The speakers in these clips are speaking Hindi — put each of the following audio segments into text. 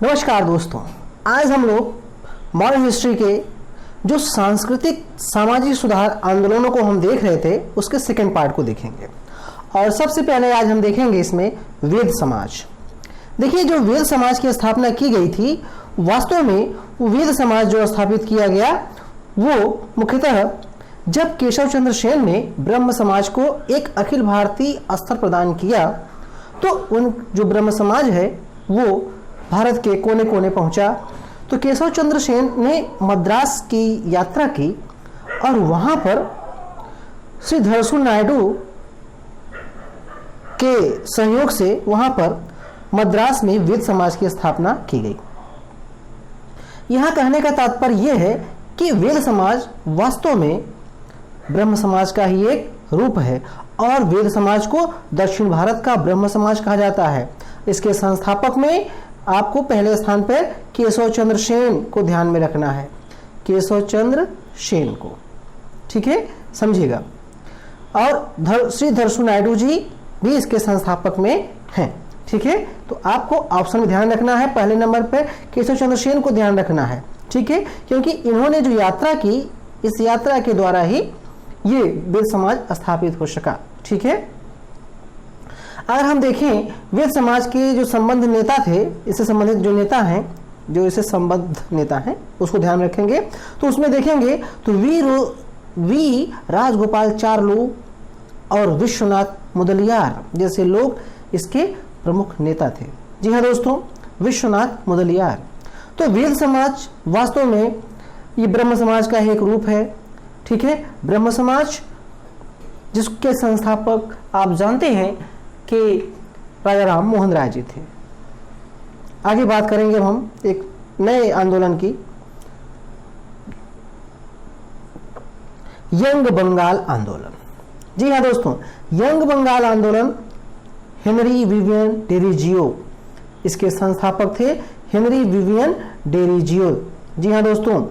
नमस्कार दोस्तों, आज हम लोग मॉडर्न हिस्ट्री के जो सांस्कृतिक सामाजिक सुधार आंदोलनों को हम देख रहे थे उसके सेकंड पार्ट को देखेंगे। और सबसे पहले आज हम देखेंगे इसमें वेद समाज। देखिए, जो वेद समाज की स्थापना की गई थी, वास्तव में वो वेद समाज जो स्थापित किया गया वो मुख्यतः जब केशव चंद्र सेन ने ब्रह्म समाज को एक अखिल भारतीय स्तर प्रदान किया तो उन जो ब्रह्म समाज है वो भारत के कोने कोने पहुंचा। तो केशव चंद्र सेन ने मद्रास की यात्रा की और वहां पर श्री धरसु नायडू के सहयोग से वहां पर मद्रास में वेद समाज की स्थापना की गई। यहां कहने का तात्पर्य यह है कि वेद समाज वास्तव में ब्रह्म समाज का ही एक रूप है और वेद समाज को दक्षिण भारत का ब्रह्म समाज कहा जाता है। इसके संस्थापक में आपको पहले स्थान पर केशव चंद्र सेन को ध्यान में रखना है, केशव चंद्र सेन को, ठीक है, समझिएगा। और श्री धरसु नायडू जी भी इसके संस्थापक में हैं, ठीक है। तो आपको ऑप्शन में ध्यान रखना है, पहले नंबर पर केशव चंद्र सेन को ध्यान रखना है, ठीक है, क्योंकि इन्होंने जो यात्रा की, इस यात्रा के द्वारा ही ये वेद समाज स्थापित हो सका, ठीक है। अगर हम देखें वेद समाज के जो संबंध नेता थे, इससे संबंधित जो नेता हैं, जो इससे संबद्ध नेता हैं, उसको ध्यान रखेंगे तो उसमें देखेंगे तो वी राजगोपालाचार्य और विश्वनाथ मुदलियार जैसे लोग इसके प्रमुख नेता थे। जी हाँ दोस्तों, विश्वनाथ मुदलियार। तो वेद समाज वास्तव में ये ब्रह्म समाज का एक रूप है, ठीक है। ब्रह्म समाज जिसके संस्थापक आप जानते हैं कि राजा राम मोहन राय जी थे। आगे बात करेंगे हम एक नए आंदोलन की, यंग बंगाल आंदोलन। जी हाँ दोस्तों, यंग बंगाल आंदोलन हेनरी विवियन डेरिजियो इसके संस्थापक थे, हेनरी विवियन डेरिजियो। जी हाँ दोस्तों,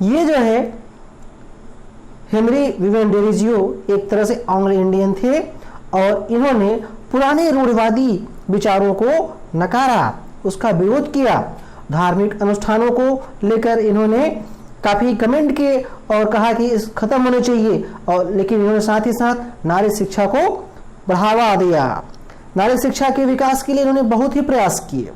ये जो है हेनरी विवियन डेरिजियो एक तरह से एंग्लो इंडियन थे और इन्होंने पुराने रूढ़िवादी विचारों को नकारा, उसका विरोध किया। धार्मिक अनुष्ठानों को लेकर इन्होंने काफी कमेंट किए और कहा कि इस खत्म होने चाहिए, और लेकिन इन्होंने साथ ही साथ नारी शिक्षा को बढ़ावा दिया। नारी शिक्षा के विकास के लिए इन्होंने बहुत ही प्रयास किए।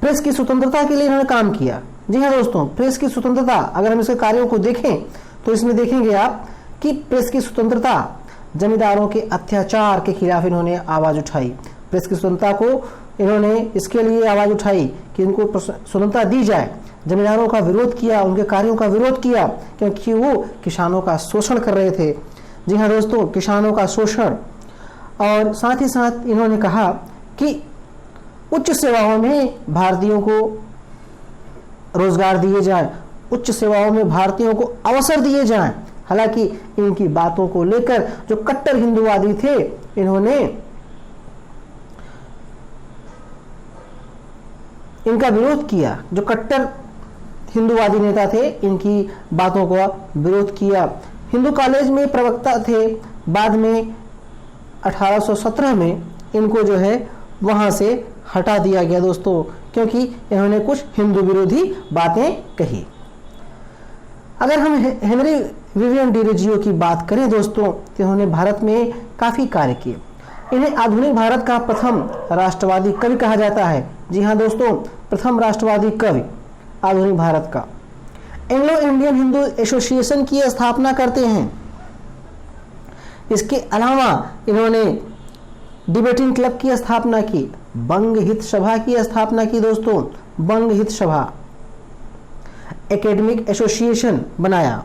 प्रेस की स्वतंत्रता के लिए इन्होंने काम किया। जी हाँ दोस्तों, प्रेस की स्वतंत्रता, अगर हम इसके कार्यों को देखें तो इसमें देखेंगे आप कि प्रेस की स्वतंत्रता, जमींदारों के अत्याचार के खिलाफ इन्होंने आवाज उठाई। प्रेस की स्वतंत्रता को इन्होंने इसके लिए आवाज उठाई कि इनको स्वतंत्रता दी जाए। जमींदारों का विरोध किया, उनके कार्यों का विरोध किया, क्योंकि वो किसानों का शोषण कर रहे थे। जी हाँ दोस्तों, किसानों का शोषण। और साथ ही साथ इन्होंने कहा कि उच्च सेवाओं में भारतीयों को रोजगार दिए जाए, उच्च सेवाओं में भारतीयों को अवसर दिए जाएं। हालांकि इनकी बातों को लेकर जो कट्टर हिंदूवादी थे, इन्होंने इनका विरोध किया। जो कट्टर हिंदूवादी नेता थे, इनकी बातों का विरोध किया। हिंदू कॉलेज में प्रवक्ता थे, बाद में 1817 में इनको जो है वहां से हटा दिया गया दोस्तों, क्योंकि इन्होंने कुछ हिंदू विरोधी बातें कही। अगर हम हेनरी विवियन डेरिजियो की बात करें दोस्तों, तो इन्होंने भारत में काफी कार्य किए। इन्हें आधुनिक भारत का प्रथम राष्ट्रवादी कवि कहा जाता है। जी हाँ दोस्तों, प्रथम राष्ट्रवादी कवि आधुनिक भारत का। एंग्लो इंडियन हिंदू एसोसिएशन की स्थापना करते हैं। इसके अलावा इन्होंने डिबेटिंग क्लब की स्थापना की, बंग हित सभा की स्थापना की दोस्तों, बंग हित सभा। एकेडमिक एसोसिएशन बनाया,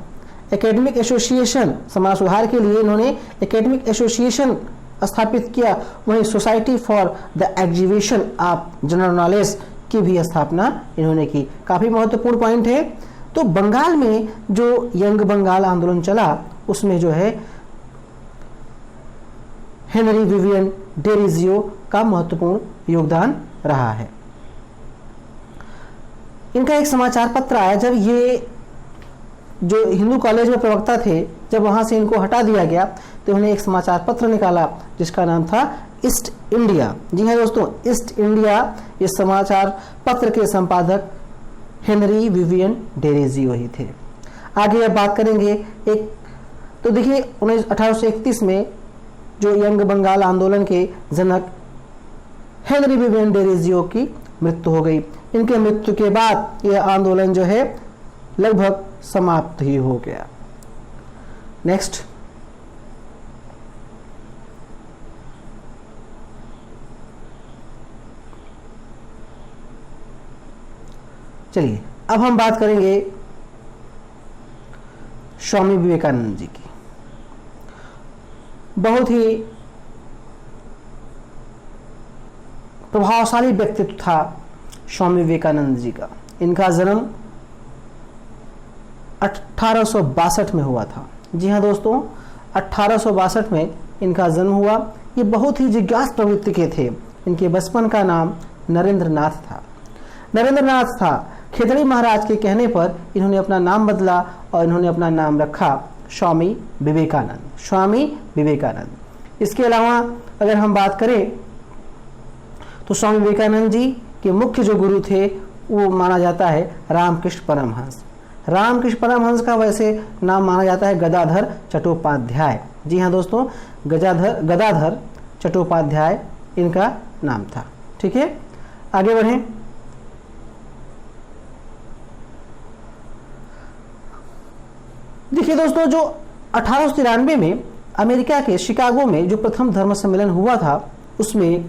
एकेडमिक एसोसिएशन, समाज सुधार के लिए इन्होंने एकेडमिक एसोसिएशन स्थापित किया। वहीं society for the exhibition of general knowledge की भी स्थापना इन्होंने की। काफी महत्वपूर्ण पॉइंट है। तो बंगाल में जो यंग बंगाल आंदोलन चला, उसमें जो है हेनरी विवियन डेरिजियो का महत्वपूर्ण योगदान रहा है। इनका एक समाचार पत्र आया, जब ये जो हिंदू कॉलेज में प्रवक्ता थे, जब वहां से इनको हटा दिया गया तो उन्होंने एक समाचार पत्र निकाला जिसका नाम था ईस्ट इंडिया, जी हाँ दोस्तों, ईस्ट इंडिया इस समाचार पत्र के संपादक हेनरी विवियन डेरेजियो ही थे। आगे अब बात करेंगे एक, तो देखिए 1831 में जो यंग बंगाल आंदोलन के जनक हेनरी विवियन डेरेजियो की मृत्यु हो गई। इनके मृत्यु के बाद यह आंदोलन जो है लगभग समाप्त ही हो गया। नेक्स्ट, चलिए अब हम बात करेंगे स्वामी विवेकानंद जी की। बहुत ही प्रभावशाली व्यक्तित्व था स्वामी विवेकानंद जी का। इनका जन्म 1862 में हुआ था। जी हाँ दोस्तों, 1862 में इनका जन्म हुआ। ये बहुत ही जिज्ञास प्रवृत्ति के थे। इनके बचपन का नाम नरेंद्र नाथ था। नरेंद्र नाथ था। खेतड़ी महाराज के कहने पर इन्होंने अपना नाम बदला और इन्होंने अपना नाम रखा स्वामी विवेकानंद, स्वामी विवेकानंद। इसके अलावा अगर हम बात करें तो स्वामी विवेकानंद जी के मुख्य जो गुरु थे वो माना जाता है रामकृष्ण परमहंस। रामकृष्ण परमहंस का वैसे नाम माना जाता है गदाधर चट्टोपाध्याय। जी हाँ दोस्तों, गदाधर चट्टोपाध्याय इनका नाम था। ठीक है, आगे बढ़ें। देखिए दोस्तों, जो 1893 में अमेरिका के शिकागो में जो प्रथम धर्म सम्मेलन हुआ था उसमें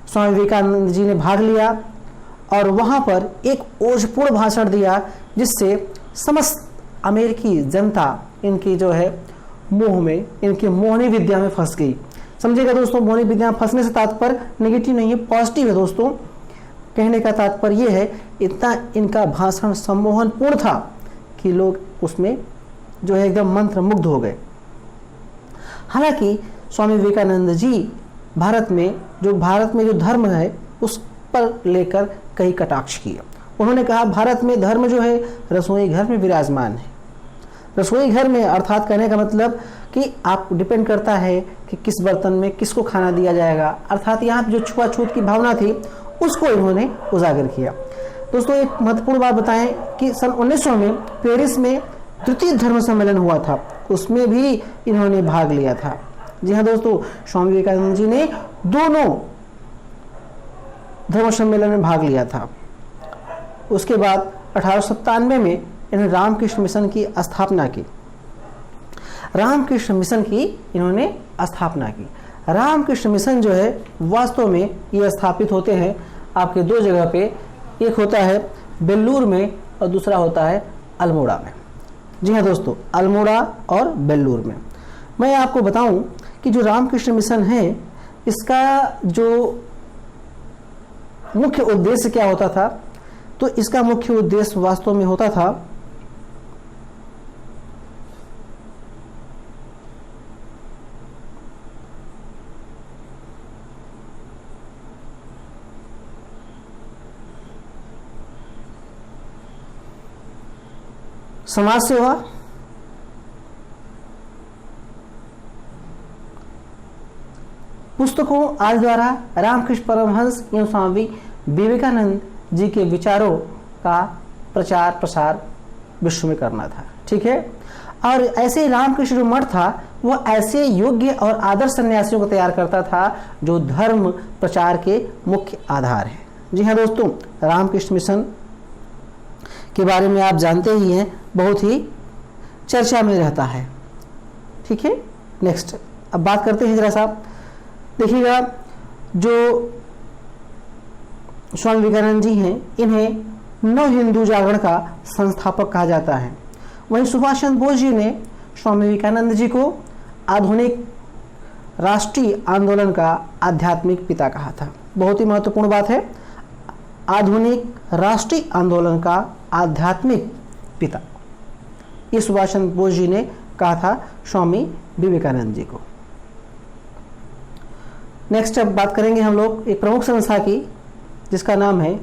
स्वामी विवेकानंद जी ने भाग लिया और वहां पर एक ओजपूर्ण भाषण दिया जिससे समस्त अमेरिकी जनता इनकी जो है मोह में, इनकी मोहनी विद्या में फंस गई। समझिएगा दोस्तों, मोहनी विद्या में फंसने से तात्पर्य नेगेटिव नहीं है, पॉजिटिव है दोस्तों। कहने का तात्पर्य यह है इतना इनका भाषण सम्मोहनपूर्ण था कि लोग उसमें जो है एकदम मंत्र मुग्ध हो गए। हालांकि स्वामी विवेकानंद जी भारत में जो धर्म है उस पर लेकर कई कटाक्ष किए। उन्होंने कहा भारत में धर्म जो है रसोई घर में विराजमान है। रसोई घर में अर्थात कहने का मतलब कि आप डिपेंड करता है कि किस बर्तन में किसको खाना दिया जाएगा, अर्थात यहाँ जो छुआछूत की भावना थी उसको इन्होंने उजागर किया। दोस्तों एक महत्वपूर्ण बात बताएं कि सन 1900 में पेरिस में तृतीय धर्म सम्मेलन हुआ था, उसमें भी इन्होंने भाग लिया था। जी हाँ दोस्तों, स्वामी विवेकानंद जी ने दोनों धर्म सम्मेलन में भाग लिया था। उसके बाद 1897 में इन्होंने रामकृष्ण मिशन की स्थापना की। रामकृष्ण मिशन की इन्होंने स्थापना की। रामकृष्ण मिशन जो है वास्तव में ये स्थापित होते हैं आपके दो जगह पे, एक होता है बेल्लूर में और दूसरा होता है अल्मोड़ा में। जी हाँ दोस्तों, अल्मोड़ा और बेल्लूर में। मैं आपको बताऊं कि जो रामकृष्ण मिशन है इसका जो मुख्य उद्देश्य क्या होता था, तो इसका मुख्य उद्देश्य वास्तव में होता था समाज सेवा, पुस्तकों आदि द्वारा रामकृष्ण परमहंस एवं स्वामी विवेकानंद जी के विचारों का प्रचार प्रसार विश्व में करना था। ठीक है, और ऐसे रामकृष्ण जो मठ था वो ऐसे योग्य और आदर्श सन्यासियों को तैयार करता था जो धर्म प्रचार के मुख्य आधार है। जी हाँ दोस्तों, रामकृष्ण मिशन के बारे में आप जानते ही हैं, बहुत ही चर्चा में रहता है। ठीक है, नेक्स्ट अब बात करते हैं जरा सा। देखिएगा, जो स्वामी विवेकानंद जी हैं इन्हें नव हिंदू जागरण का संस्थापक कहा जाता है। वहीं सुभाष चंद्र बोस जी ने स्वामी विवेकानंद जी को आधुनिक राष्ट्रीय आंदोलन का आध्यात्मिक पिता कहा था। बहुत ही महत्वपूर्ण बात है, आधुनिक राष्ट्रीय आंदोलन का आध्यात्मिक पिता, ये सुभाष चंद्र बोस जी ने कहा था स्वामी विवेकानंद जी को। नेक्स्ट अब बात करेंगे हम लोग एक प्रमुख संस्था की जिसका नाम है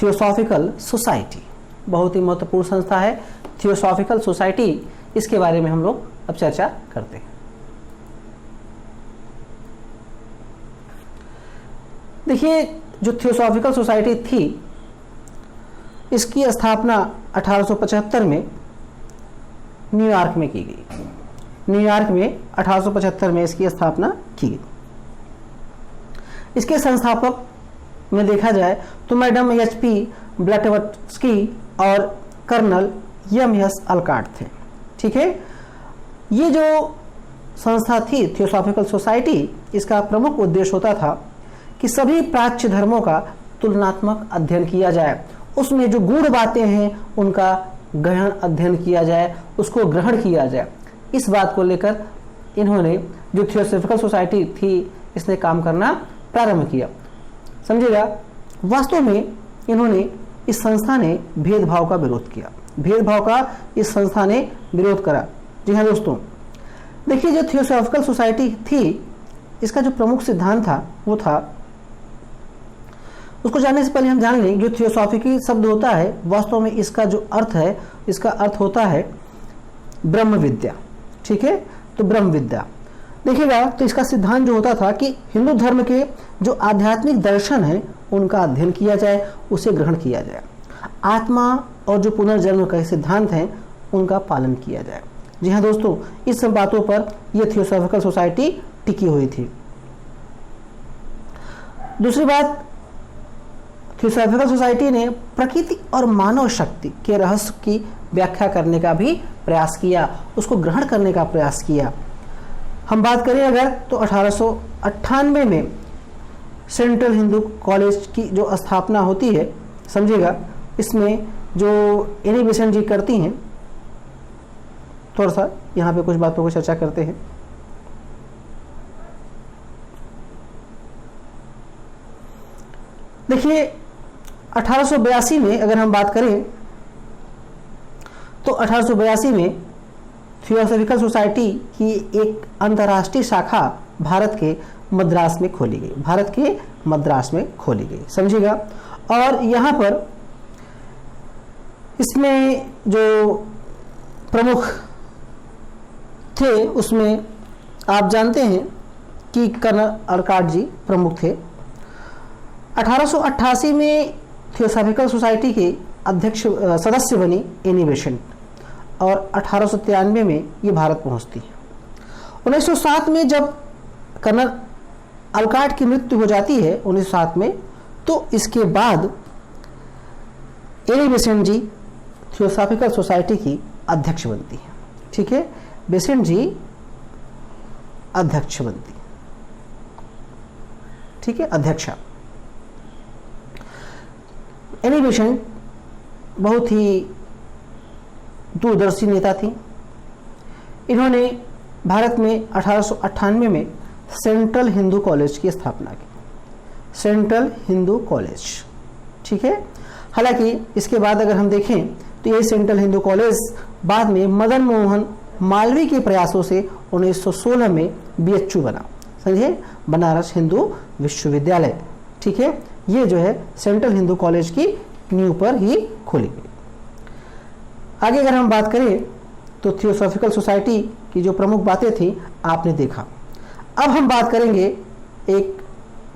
थियोसॉफिकल सोसाइटी। बहुत ही महत्वपूर्ण संस्था है थियोसॉफिकल सोसाइटी, इसके बारे में हम लोग अब चर्चा करते हैं। देखिए, जो थियोसॉफिकल सोसाइटी थी इसकी स्थापना 1875 में न्यूयॉर्क में की गई। न्यूयॉर्क में 1875 में इसकी स्थापना की गई। इसके संस्थापक में देखा जाए तो मैडम एच.पी. ब्लैटवस्की और कर्नल एम.एस. अलकाट थे। ठीक है, ये जो संस्था थी थियोसॉफिकल सोसाइटी, इसका प्रमुख उद्देश्य होता था कि सभी प्राच्य धर्मों का तुलनात्मक अध्ययन किया जाए, उसमें जो गूढ़ बातें हैं उनका गहन अध्ययन किया जाए, उसको ग्रहण किया जाए। इस बात को लेकर इन्होंने, जो थियोसॉफिकल सोसाइटी थी, इसने काम करना प्रारंभ किया। समझिएगा, वास्तव में इन्होंने, इस संस्था ने भेदभाव का विरोध किया। भेदभाव का इस संस्था ने विरोध करा। जी हाँ दोस्तों, देखिए, जो थियोसॉफिकल सोसाइटी थी इसका जो प्रमुख सिद्धांत था वो था, उसको जानने से पहले हम जान लें, जो थियोसॉफिकी शब्द होता है वास्तव में इसका जो अर्थ है, इसका अर्थ होता है ब्रह्म विद्या। ठीक है, तो ब्रह्म विद्या देखिएगा, तो इसका सिद्धांत जो होता था कि हिंदू धर्म के जो आध्यात्मिक दर्शन है उनका अध्ययन किया जाए, उसे ग्रहण किया जाए, आत्मा और जो पुनर्जन्म का सिद्धांत है उनका पालन किया जाए। जी हाँ दोस्तों, इस सब बातों पर यह थियोसॉफिकल सोसाइटी टिकी हुई थी। दूसरी बात, थियोसॉफिकल सोसाइटी ने प्रकृति और मानव शक्ति के रहस्य की व्याख्या करने का भी प्रयास किया, उसको ग्रहण करने का प्रयास किया। हम बात करें अगर तो 1898 में सेंट्रल हिंदू कॉलेज की जो स्थापना होती है, समझिएगा, इसमें जो एनी बेसेंट जी करती हैं, थोड़ा सा यहाँ पे कुछ बातों को चर्चा करते हैं। देखिए, 1882 में अगर हम बात करें तो 1882 में थियोसॉफिकल सोसाइटी की एक अंतर्राष्ट्रीय शाखा भारत के मद्रास में खोली गई। भारत के मद्रास में खोली गई, समझिएगा। और यहाँ पर इसमें जो प्रमुख थे उसमें आप जानते हैं कि कर्नल अलकाट जी प्रमुख थे। 1888 में थियोसॉफिकल सोसाइटी के अध्यक्ष सदस्य बनी एनी बेसेंट और 1893 में ये भारत पहुंचती है। 1907 में जब कर्नल अलकाट की मृत्यु हो जाती है 1907 में, तो इसके बाद एनी बेसेंट जी थियोसॉफिकल सोसाइटी की अध्यक्ष बनती है। ठीक है, बेसेंट जी अध्यक्ष बनती, ठीक है, अध्यक्षा। एनी बेसेंट बहुत ही दूरदर्शी नेता थी। इन्होंने भारत में 1898 में सेंट्रल हिंदू कॉलेज की स्थापना की। सेंट्रल हिंदू कॉलेज, ठीक है। हालांकि इसके बाद अगर हम देखें तो ये सेंट्रल हिंदू कॉलेज बाद में मदन मोहन मालवीय के प्रयासों से 1916 में बीएचयू बना, समझिए, बनारस हिंदू विश्वविद्यालय। ठीक है, ये जो है सेंट्रल हिंदू कॉलेज की नींव पर ही खोली गई। आगे अगर हम बात करें तो थियोसॉफिकल सोसाइटी की जो प्रमुख बातें थी आपने देखा। अब हम बात करेंगे एक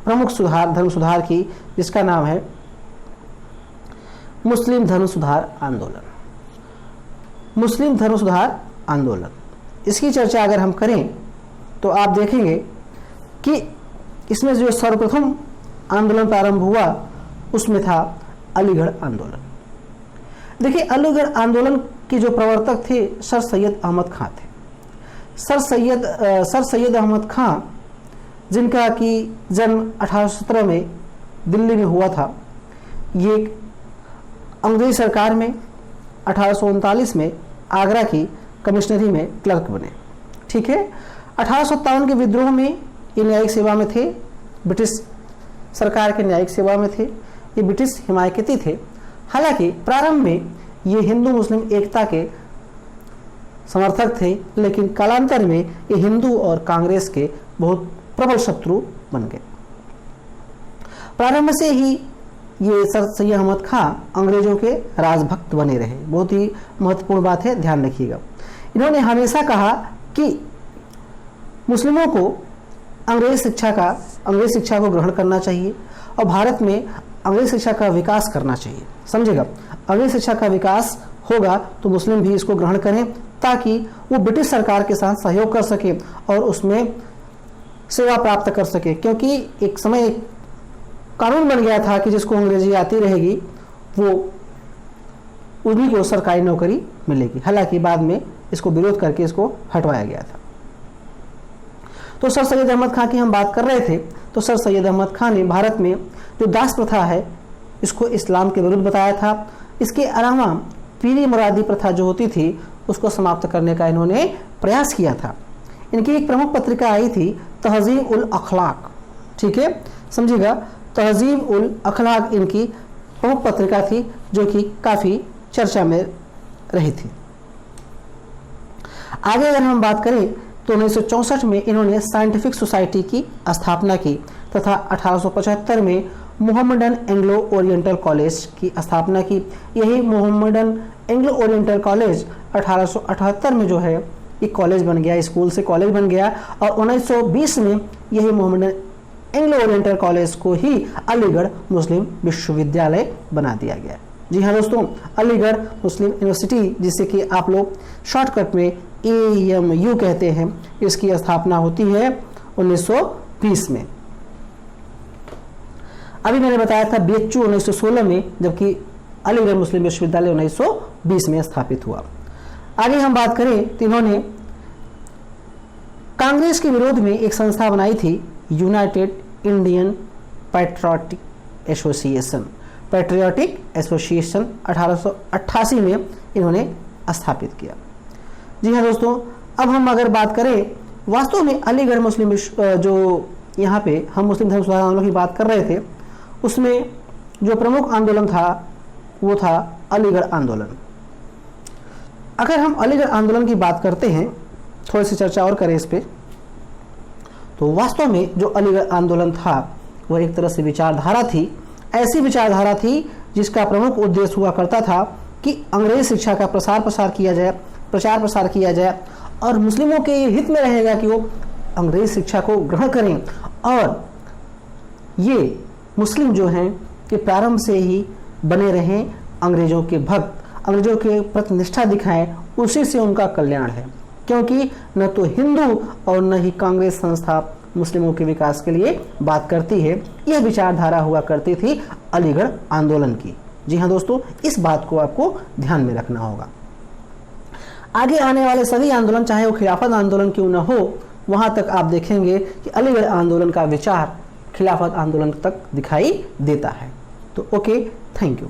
प्रमुख सुधार, धर्म सुधार की, जिसका नाम है मुस्लिम धर्म सुधार आंदोलन। मुस्लिम धर्म सुधार आंदोलन, इसकी चर्चा अगर हम करें तो आप देखेंगे कि इसमें जो सर्वप्रथम आंदोलन प्रारंभ हुआ उसमें था अलीगढ़ आंदोलन। देखिए, अलीगढ़ आंदोलन के जो प्रवर्तक थे सर सैयद अहमद खां थे। सर सैयद अहमद खां, जिनका कि जन्म 1817 में दिल्ली में हुआ था, ये अंग्रेज सरकार में 1839 में आगरा की कमिश्नरी में क्लर्क बने। ठीक है, 1857 के विद्रोह में ये न्यायिक सेवा में थे, ब्रिटिश सरकार के न्यायिक सेवा में थे, ये ब्रिटिश हिमायती थे। हालांकि प्रारंभ में ये हिंदू मुस्लिम एकता के समर्थक थे, लेकिन कालांतर में ये हिंदू और कांग्रेस के बहुत प्रबल शत्रु बन गए। प्रारंभ से ही ये सर सैयद अहमद खां अंग्रेजों के राजभक्त बने रहे। बहुत ही महत्वपूर्ण बात है, ध्यान रखिएगा। इन्होंने हमेशा कहा कि मुस्लिमों को अंग्रेज शिक्षा को ग्रहण करना चाहिए और भारत में अंग्रेजी शिक्षा का विकास करना चाहिए। समझेगा, अंग्रेजी शिक्षा का विकास होगा तो मुस्लिम भी इसको ग्रहण करें, ताकि वो ब्रिटिश सरकार के साथ सहयोग कर सके और उसमें सेवा प्राप्त कर सके। क्योंकि एक समय कानून बन गया था कि जिसको अंग्रेजी आती रहेगी वो उन्हीं को सरकारी नौकरी मिलेगी। हालांकि बाद में इसको विरोध करके इसको हटवाया गया था। तो सर सैयद अहमद खान की हम बात कर रहे थे, तो सर सैयद अहमद खान ने भारत में जो दास प्रथा है इसको इस्लाम के विरुद्ध बताया था। इसके अलावा पीरी मुरादी प्रथा जो होती थी उसको समाप्त करने का इन्होंने प्रयास किया था। इनकी एक प्रमुख पत्रिका आई थी तहजीब उल अखलाक, ठीक है, समझिएगा, तहजीब उल अखलाक इनकी प्रमुख पत्रिका थी जो कि काफ़ी चर्चा में रही थी। आगे अगर हम बात करें तो 1964 में इन्होंने साइंटिफिक सोसाइटी की स्थापना की तथा 1875 में मोहम्मडन एंग्लो ओरिएंटल कॉलेज की स्थापना की। यही मोहम्मडन एंग्लो ओरिएंटल कॉलेज 1878 में जो है एक कॉलेज बन गया, स्कूल से कॉलेज बन गया, और 1920 में यही मोहम्मडन एंग्लो ओरिएंटल कॉलेज को ही अलीगढ़ मुस्लिम विश्वविद्यालय बना दिया गया। जी हाँ दोस्तों, अलीगढ़ मुस्लिम यूनिवर्सिटी, जिसे कि आप लोग शॉर्टकट में AMU कहते हैं, इसकी स्थापना होती है 1920 में। अभी मैंने बताया था BHU 1916 में, जबकि अलीगढ़ मुस्लिम विश्वविद्यालय 1920 में स्थापित हुआ। आगे हम बात करें तो इन्होंने कांग्रेस के विरोध में एक संस्था बनाई थी, United Indian patriotic association. Patriotic association 1888 में इन्होंने स्थापित किया। जी हाँ दोस्तों, अब हम अगर बात करें वास्तव में अलीगढ़ मुस्लिम जो यहाँ पे हम मुस्लिम धर्म सुधार आंदोलन की बात कर रहे थे, उसमें जो प्रमुख आंदोलन था वो था अलीगढ़ आंदोलन। अगर हम अलीगढ़ आंदोलन की बात करते हैं, थोड़ी सी चर्चा और करें इस पे, तो वास्तव में जो अलीगढ़ आंदोलन था वह एक तरह से विचारधारा थी, ऐसी विचारधारा थी जिसका प्रमुख उद्देश्य हुआ करता था कि अंग्रेजी शिक्षा का प्रचार प्रसार किया जाए और मुस्लिमों के हित में रहेगा कि वो अंग्रेजी शिक्षा को ग्रहण करें, और ये मुस्लिम जो हैं कि प्रारंभ से ही बने रहें अंग्रेजों के भक्त, अंग्रेजों के प्रति निष्ठा दिखाएं, उसी से उनका कल्याण है। क्योंकि न तो हिंदू और न ही कांग्रेस संस्था मुस्लिमों के विकास के लिए बात करती है। यह विचारधारा हुआ करती थी अलीगढ़ आंदोलन की। जी हाँ दोस्तों, इस बात को आपको ध्यान में रखना होगा। आगे आने वाले सभी आंदोलन, चाहे वो खिलाफत आंदोलन क्यों न हो, वहां तक आप देखेंगे कि अलीगढ़ आंदोलन का विचार खिलाफत आंदोलन तक दिखाई देता है। तो ओके, थैंक यू।